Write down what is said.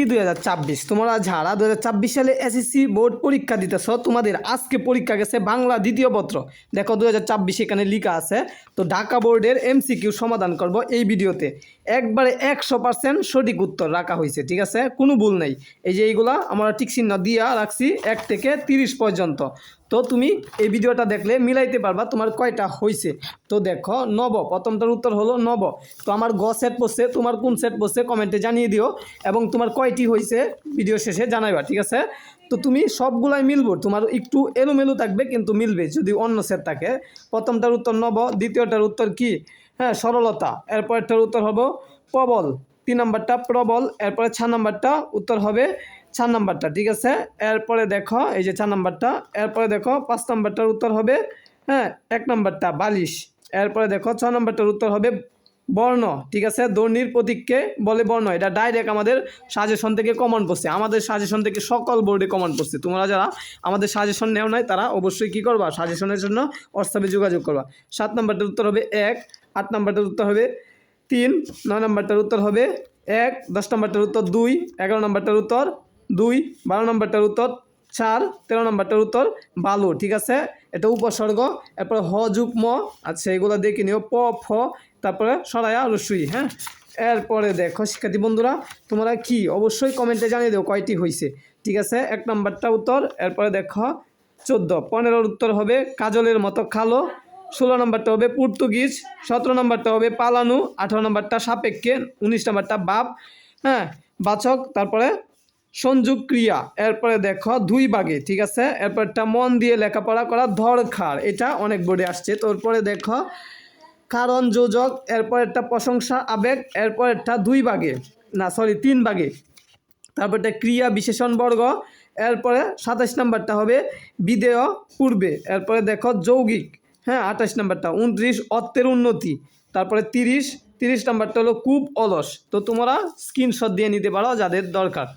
2024 তোমরা যারা 2024 সালে এসএসসি বোর্ড পরীক্ষা দিতেছ তোমাদের আজকে পরীক্ষা গেছে বাংলা দ্বিতীয় পত্র। দেখো 2024 এখানে লেখা আছে। তো ঢাকা বোর্ডের এমসিকিউ সমাধান করব এই ভিডিওতে। একবারে 100% সঠিক উত্তর রাখা হয়েছে, ঠিক আছে, কোনো ভুল নেই। এই যে এইগুলা আমরা টিক চিহ্ন দিয়া রাখছি 1 থেকে 30 পর্যন্ত। তো তুমি এই ভিডিওটা দেখলে মিলাইতে পারবা তোমার কয়টা হয়েছে। তো দেখো নব, প্রথমটার উত্তর হলো নব। তো আমার গ সেট পড়ছে, তোমার কোন সেট পড়ছে কমেন্টে জানিয়ে দিও এবং তোমার কয়টি হয়েছে ভিডিও শেষে জানাইবা, ঠিক আছে। তো তুমি সবগুলাই মিলবো, তোমার একটু এলোমেলো থাকবে কিন্তু মিলবে যদি অন্য সেট থাকে। প্রথমটার উত্তর নব, দ্বিতীয়টার উত্তর কি, হ্যাঁ, সরলতা। এরপরটার উত্তর হবে প্রবল, 3 নাম্বারটা প্রবল। এরপরে 4 নাম্বারটা উত্তর হবে 4 নাম্বারটা, ঠিক আছে। এরপরে দেখো এই যে 4 নাম্বারটা। এরপরে দেখো 5 নাম্বারটার উত্তর হবে, হ্যাঁ, 1 নাম্বারটা বালিশ। এরপরে দেখো 6 নাম্বারটার উত্তর হবে বর্ণ, ঠিক আছে। ধ্বনির প্রতীককে বলে বর্ণ। এটা ডাইরেক্ট আমাদের সাজেশন থেকে কমন পড়ছে, আমাদের সাজেশন থেকে সকল বোর্ডে কমন পড়ছে। তোমরা যারা আমাদের সাজেশন নেও নাই তারা অবশ্যই কী করবা, সাজেশনের জন্য হোয়াটসঅ্যাপে যোগাযোগ করবা। 7 নাম্বারটার উত্তর হবে 1, 8 নাম্বারটার উত্তর হবে 3, 9 নাম্বারটার উত্তর হবে 1, 10 নাম্বারটার উত্তর 2, 11 নাম্বারটার উত্তর 2, 12 নাম্বারটার উত্তর 4, 13 নাম্বারটার উত্তর বালু, ঠিক আছে। এটা উপসর্গ। এরপরে হ যুগ ম, আচ্ছা এগুলো দেখে নিও। প ফ, তারপরে সরায়া রসুই, হ্যাঁ। এরপরে দেখো শিক্ষার্থী বন্ধুরা তোমরা কি অবশ্যই কমেন্টে জানিয়ে দেও কয়টি হয়েছে, ঠিক আছে। 1 নাম্বারটা উত্তর। এরপরে দেখো 14, 15 উত্তর হবে কাজলের মতো কালো। 16 নাম্বারটা হবে পর্তুগিজ। 17 নাম্বারটা হবে পালানু। 18 নাম্বারটা সাপেক্ষে। 19 নাম্বারটা বাপ, হ্যাঁ, বাচক। তারপরে সংযোগ ক্রিয়া। এরপরে দেখো 2 ভাগে, ঠিক আছে। এরপরটা মন দিয়ে লেখাপড়া করা দরকার, এটা অনেক বোর্ডে আসছে। তারপরে দেখো কারণ যোজক। এরপরেরটা প্রশংসা আবেগ। এরপরেরটা 2 ভাগে, না সরি 3 ভাগে। তারপরটা ক্রিয়া বিশেষণ বর্গ। এরপরে 27 নাম্বারটা হবে বিধেয় পূর্বে। এরপরে দেখো যৌগিক, হ্যাঁ, 28 নাম্বারটা 29 অর্থের উন্নতি। তারপরে 30 নাম্বারটা হলো খুব অলস। তো তোমরা স্ক্রিনশট দিয়ে নিতে পারো যাদের দরকার।